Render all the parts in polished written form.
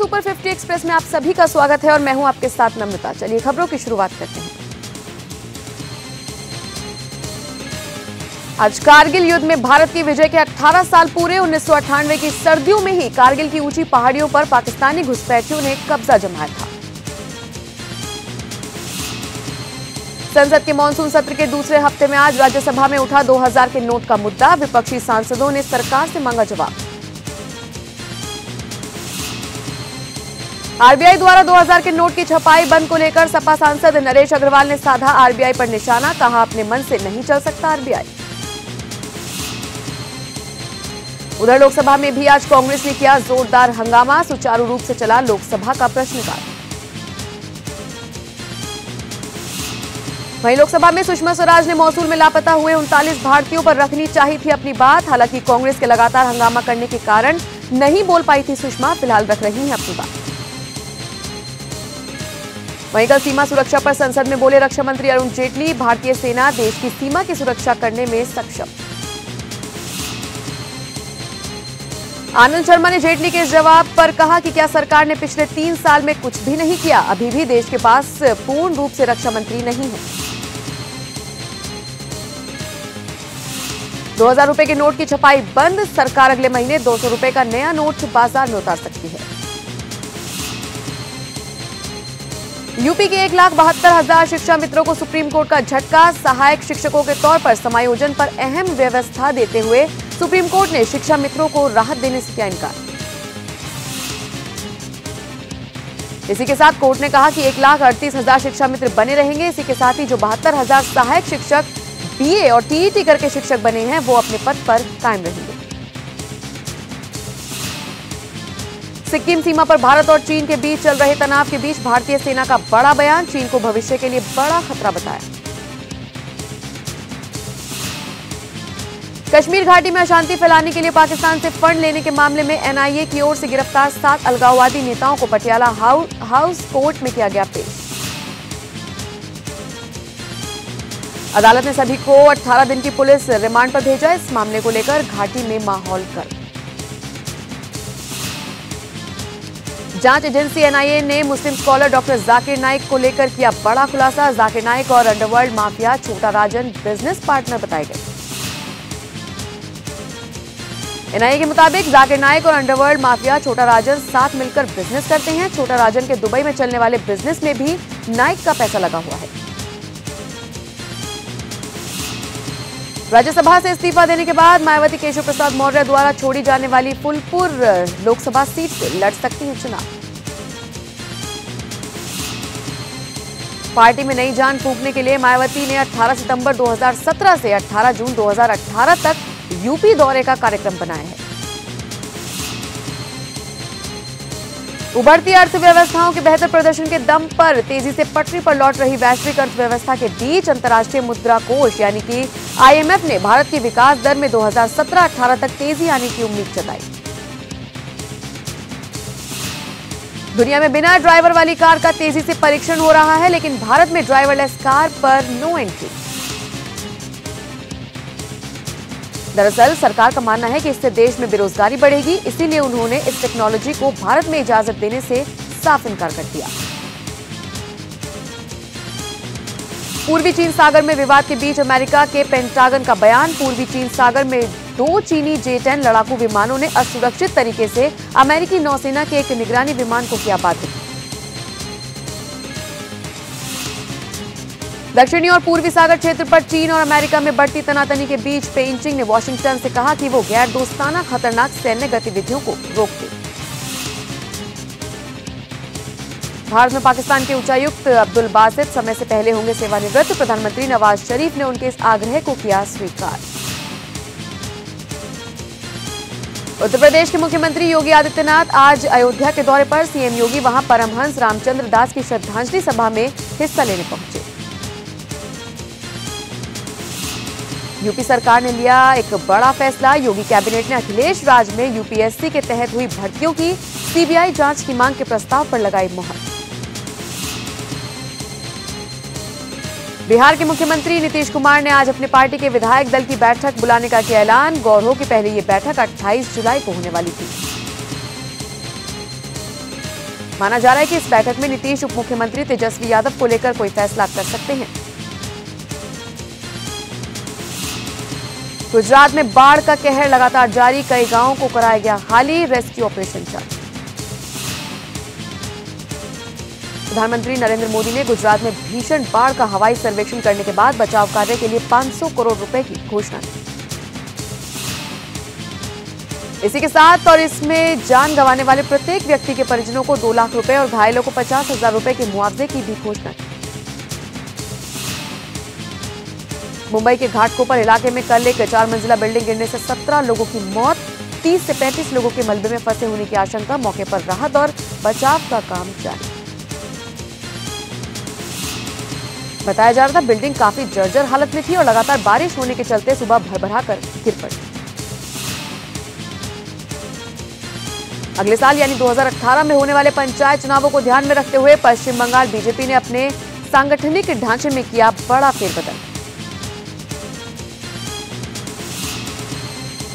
Super 50 express में आप सभी का स्वागत है और मैं हूं आपके साथ नम्रता। चलिए खबरों की शुरुआत करते हैं। आज कारगिल युद्ध में भारत की विजय के 18 साल पूरे। 1998 की सर्दियों में ही कारगिल की ऊंची पहाड़ियों पर पाकिस्तानी घुसपैठियों ने कब्जा जमाया था। संसद के मानसून सत्र के दूसरे हफ्ते में आज राज्यसभा में उठा 2000 के नोट का मुद्दा। विपक्षी सांसदों ने सरकार से मांगा जवाब। आरबीआई द्वारा 2000 के नोट की छपाई बंद को लेकर सपा सांसद नरेश अग्रवाल ने साधा आरबीआई पर निशाना। कहा, अपने मन से नहीं चल सकता आरबीआई। उधर लोकसभा में भी आज कांग्रेस ने किया जोरदार हंगामा। सुचारू रूप से चला लोकसभा का प्रश्नकाल। वहीं लोकसभा में सुषमा स्वराज ने मौसूल में लापता हुए 39 भारतीयों पर रखनी चाहिए थी अपनी बात। हालांकि कांग्रेस के लगातार हंगामा करने के कारण नहीं बोल पाई थी सुषमा। फिलहाल रख रही हैं अपनी बात। वहीं कल सीमा सुरक्षा पर संसद में बोले रक्षा मंत्री अरुण जेटली। भारतीय सेना देश की सीमा की सुरक्षा करने में सक्षम। आनंद शर्मा ने जेटली के इस जवाब पर कहा कि क्या सरकार ने पिछले 3 साल में कुछ भी नहीं किया? अभी भी देश के पास पूर्ण रूप से रक्षा मंत्री नहीं है। 2000 रुपए के नोट की छपाई बंद। सरकार अगले महीने 200 रुपए का नया नोट बाजार में उतार सकती है। यूपी के 1,72,000 शिक्षा मित्रों को सुप्रीम कोर्ट का झटका। सहायक शिक्षकों के तौर पर समायोजन पर अहम व्यवस्था देते हुए सुप्रीम कोर्ट ने शिक्षा मित्रों को राहत देने से किया इनकार। इसी के साथ कोर्ट ने कहा कि 1,38,000 शिक्षा मित्र बने रहेंगे। इसी के साथ ही जो 72,000 सहायक शिक्षक बीए और टीईटी करके शिक्षक बने हैं वो अपने पद पर कायम रहेंगे। सिक्किम सीमा पर भारत और चीन के बीच चल रहे तनाव के बीच भारतीय सेना का बड़ा बयान। चीन को भविष्य के लिए बड़ा खतरा बताया। कश्मीर घाटी में अशांति फैलाने के लिए पाकिस्तान से फंड लेने के मामले में एनआईए की ओर से गिरफ्तार 7 अलगाववादी नेताओं को पटियाला हाउस कोर्ट में किया गया पेश। अदालत ने सभी को 18 दिन की पुलिस रिमांड पर भेजा। इस मामले को लेकर घाटी में माहौल गर्म। जांच एजेंसी एनआईए ने मुस्लिम स्कॉलर डॉक्टर जाकिर नाइक को लेकर किया बड़ा खुलासा। जाकिर नाइक और अंडरवर्ल्ड माफिया छोटा राजन बिजनेस पार्टनर बताए गए। एनआईए के मुताबिक जाकिर नाइक और अंडरवर्ल्ड माफिया छोटा राजन साथ मिलकर बिजनेस करते हैं। छोटा राजन के दुबई में चलने वाले बिजनेस में भी नाइक का पैसा लगा हुआ है। राज्यसभा से इस्तीफा देने के बाद मायावती केशव प्रसाद मौर्य द्वारा छोड़ी जाने वाली फूलपुर लोकसभा सीट से लड़ सकती हैं चुनाव। पार्टी में नई जान फूंकने के लिए मायावती ने 18 सितंबर 2017 से 18 जून 2018 तक यूपी दौरे का कार्यक्रम बनाया है। उभरती अर्थव्यवस्थाओं के बेहतर प्रदर्शन के दम पर तेजी से पटरी पर लौट रही वैश्विक अर्थव्यवस्था के बीच अंतर्राष्ट्रीय मुद्रा कोष यानी कि आईएमएफ ने भारत की विकास दर में 2017-18 तक तेजी आने की उम्मीद जताई। दुनिया में बिना ड्राइवर वाली कार का तेजी से परीक्षण हो रहा है, लेकिन भारत में ड्राइवरलेस कार पर नो एंट्री। दरअसल सरकार का मानना है कि इससे देश में बेरोजगारी बढ़ेगी। इसीलिए उन्होंने इस टेक्नोलॉजी को भारत में इजाजत देने से साफ इनकार कर दिया। पूर्वी चीन सागर में विवाद के बीच अमेरिका के पेंटागन का बयान। पूर्वी चीन सागर में 2 चीनी J-10 लड़ाकू विमानों ने असुरक्षित तरीके से अमेरिकी नौसेना के एक निगरानी विमान को किया बाधित। दक्षिणी और पूर्वी सागर क्षेत्र पर चीन और अमेरिका में बढ़ती तनातनी के बीच पेइचिंग ने वॉशिंगटन से कहा कि वो गैर दोस्ताना खतरनाक सैन्य गतिविधियों को रोक दे। भारत में पाकिस्तान के उच्चायुक्त अब्दुल बासित समय से पहले होंगे सेवानिवृत्त। प्रधानमंत्री नवाज शरीफ ने उनके इस आग्रह को किया स्वीकार। उत्तर प्रदेश के मुख्यमंत्री योगी आदित्यनाथ आज अयोध्या के दौरे पर। सीएम योगी वहां परमहंस रामचंद्र दास की श्रद्धांजलि सभा में हिस्सा लेने पहुंचे। यूपी सरकार ने लिया एक बड़ा फैसला। योगी कैबिनेट ने अखिलेश राज में यूपीएससी के तहत हुई भर्तियों की सीबीआई जांच की मांग के प्रस्ताव पर लगाई मोहर। बिहार के मुख्यमंत्री नीतीश कुमार ने आज अपने पार्टी के विधायक दल की बैठक बुलाने का किया ऐलान। गौर हो कि पहले ये बैठक 28 जुलाई को होने वाली थी। माना जा रहा है कि इस बैठक में नीतीश उप मुख्यमंत्री तेजस्वी यादव को लेकर कोई फैसला कर सकते हैं। गुजरात में बाढ़ का कहर लगातार जारी, कई गांवों को कराया गया हाली रेस्क्यू ऑपरेशन चालू। प्रधानमंत्री नरेंद्र मोदी ने गुजरात में भीषण बाढ़ का हवाई सर्वेक्षण करने के बाद बचाव कार्य के लिए 500 करोड़ रुपए की घोषणा की। इसी के साथ और इसमें जान गंवाने वाले प्रत्येक व्यक्ति के परिजनों को 2 लाख रुपए और घायलों को 50,000 रुपए के मुआवजे की भी घोषणा की। मुंबई के घाटकोपर इलाके में कल एक 4 मंजिला बिल्डिंग गिरने से 17 लोगों की मौत, 30 से 35 लोगों के मलबे में फंसे होने की आशंका। मौके पर राहत और बचाव का काम जारी। बताया जा रहा था बिल्डिंग काफी जर्जर हालत में थी और लगातार बारिश होने के चलते सुबह भरभराकर गिर पड़ी। अगले साल यानी 2018 में होने वाले पंचायत चुनावों को ध्यान में रखते हुए पश्चिम बंगाल बीजेपी ने अपने सांगठनिक ढांचे में किया बड़ा फेरबदल।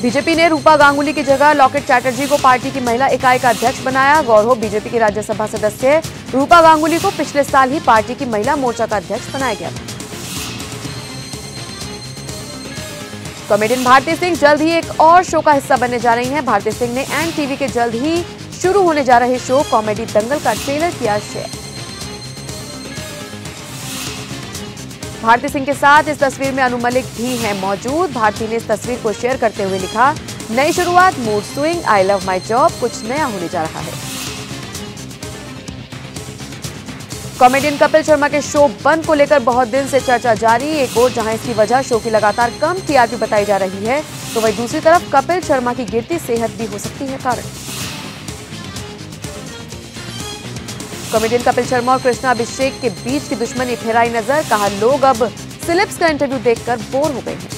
बीजेपी ने रूपा गांगुली की जगह लॉकेट चैटर्जी को पार्टी की महिला इकाई का अध्यक्ष बनाया। गौर हो बीजेपी की राज्यसभा सदस्य रूपा गांगुली को पिछले साल ही पार्टी की महिला मोर्चा का अध्यक्ष बनाया गया था। कॉमेडियन भारती सिंह जल्द ही एक और शो का हिस्सा बनने जा रही हैं। भारती सिंह ने एनटीवी के जल्द ही शुरू होने जा रहे शो कॉमेडी दंगल का ट्रेलर किया शेयर। भारती सिंह के साथ इस तस्वीर में अनु मलिक भी हैं मौजूद। भारती ने इस तस्वीर को शेयर करते हुए लिखा, नई शुरुआत, mood swing, I love my job, कुछ नया होने जा रहा है। कॉमेडियन कपिल शर्मा के शो बंद को लेकर बहुत दिन से चर्चा जारी। एक ओर जहां इसकी वजह शो की लगातार कम टीआरपी बताई जा रही है, तो वहीं दूसरी तरफ कपिल शर्मा की गिरती सेहत भी हो सकती है कारण। कॉमेडियन कपिल शर्मा और कृष्णा अभिषेक के बीच की दुश्मनी फहराई नजर। कहा, लोग अब सिलिप्स का इंटरव्यू देखकर बोर हो गए हैं।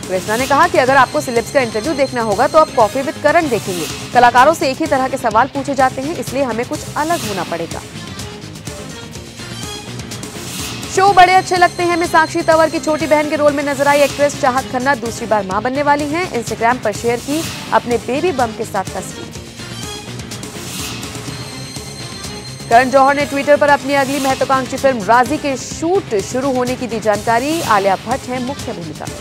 कृष्णा ने कहा कि अगर आपको सिलिप्स का इंटरव्यू देखना होगा तो आप कॉफी विद करण देखेंगे। कलाकारों से एक ही तरह के सवाल पूछे जाते हैं, इसलिए हमें कुछ अलग होना पड़ेगा। शो बड़े अच्छे लगते हैं में साक्षी तंवर की छोटी बहन के रोल में नजर आई एक्ट्रेस चाहत खन्ना दूसरी बार मां बनने वाली हैं। इंस्टाग्राम पर शेयर की अपने बेबी बम के साथ तस्वीर। करण जौहर ने ट्विटर पर अपनी अगली महत्वाकांक्षी फिल्म राजी के शूट शुरू होने की दी जानकारी। आलिया भट्ट है मुख्य भूमिका में।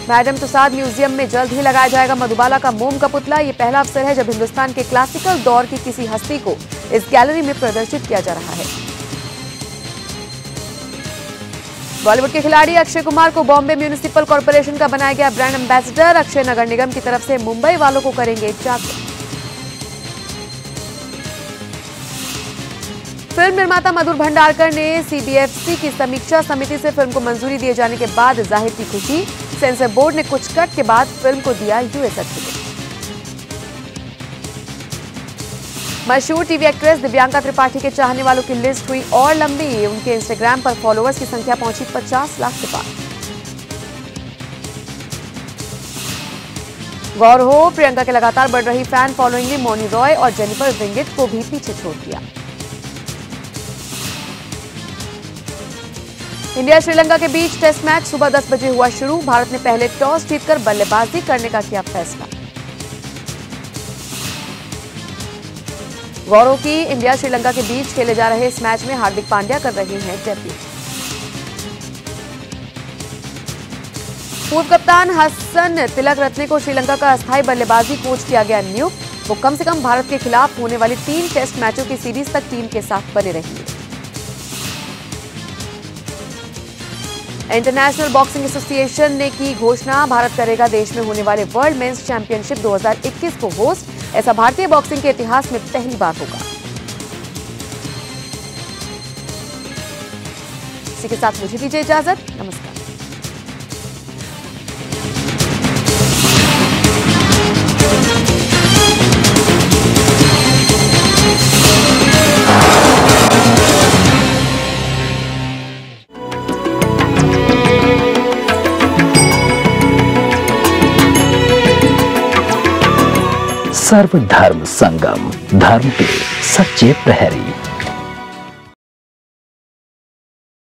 मैडम तुसाद म्यूजियम में जल्द ही लगाया जाएगा मधुबाला का मोम का पुतला। ये पहला अवसर है जब हिंदुस्तान के क्लासिकल दौर की किसी हस्ती को इस गैलरी में प्रदर्शित किया जा रहा है। बॉलीवुड के खिलाड़ी अक्षय कुमार को बॉम्बे म्यूनिसिपल कॉर्पोरेशन का बनाया गया ब्रांड एम्बेसडर। अक्षय नगर निगम की तरफ से मुंबई वालों को करेंगे जागरूक। फिल्म निर्माता मधुर भंडारकर ने सीबीएफसी की समीक्षा समिति से फिल्म को मंजूरी दिए जाने के बाद जाहिर की खुशी। सेंसर बोर्ड ने कुछ कट के बाद फिल्म को दिया यूएस सर्टिफिकेट। मशहूर टीवी एक्ट्रेस दिव्यांका त्रिपाठी के चाहने वालों की लिस्ट हुई और लंबी। उनके इंस्टाग्राम पर फॉलोअर्स की संख्या पहुंची 50 लाख के पार। गौर हो प्रियंका के लगातार बढ़ रही फैन फॉलोइंग ने मौनी रॉय और जेनिफर विंगेट को भी पीछे छोड़ दिया। इंडिया श्रीलंका के बीच टेस्ट मैच सुबह 10 बजे हुआ शुरू। भारत ने पहले टॉस जीतकर बल्लेबाजी करने का किया फैसला। गौरव की इंडिया श्रीलंका के बीच खेले जा रहे इस मैच में हार्दिक पांड्या कर रहे हैं डेब्यू। पूर्व कप्तान हसन तिलक रत्ने को श्रीलंका का अस्थायी बल्लेबाजी कोच किया गया नियुक्त। वो कम से कम भारत के खिलाफ होने वाली 3 टेस्ट मैचों की सीरीज तक टीम के साथ बने रहेंगे। इंटरनेशनल बॉक्सिंग एसोसिएशन ने की घोषणा, भारत करेगा देश में होने वाले वर्ल्ड मेंस चैंपियनशिप 2021 को होस्ट। ऐसा भारतीय बॉक्सिंग के इतिहास में पहली बार होगा। इसी के साथ मुझे दीजिए इजाजत, नमस्कार। सर्वधर्म संगम, धर्म के सच्चे प्रहरी।